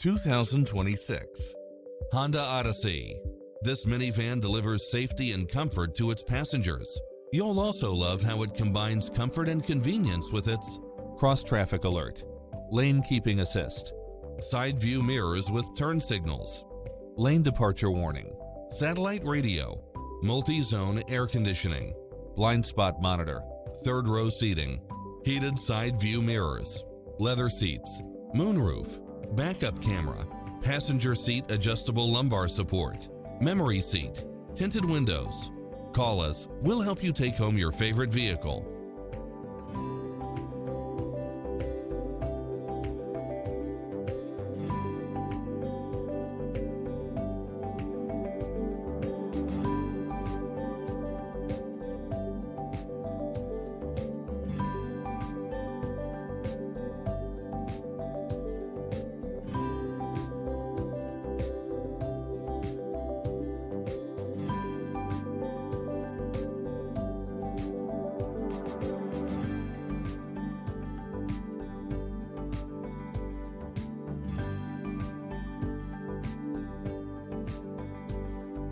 2026 Honda Odyssey. This minivan delivers safety and comfort to its passengers. You'll also love how it combines comfort and convenience with its cross-traffic alert, lane keeping assist, side view mirrors with turn signals, lane departure warning, satellite radio, multi-zone air conditioning, blind spot monitor, third row seating, heated side view mirrors, leather seats, moonroof, backup camera, passenger seat adjustable lumbar support, memory seat, tinted windows. Call us, we'll help you take home your favorite vehicle.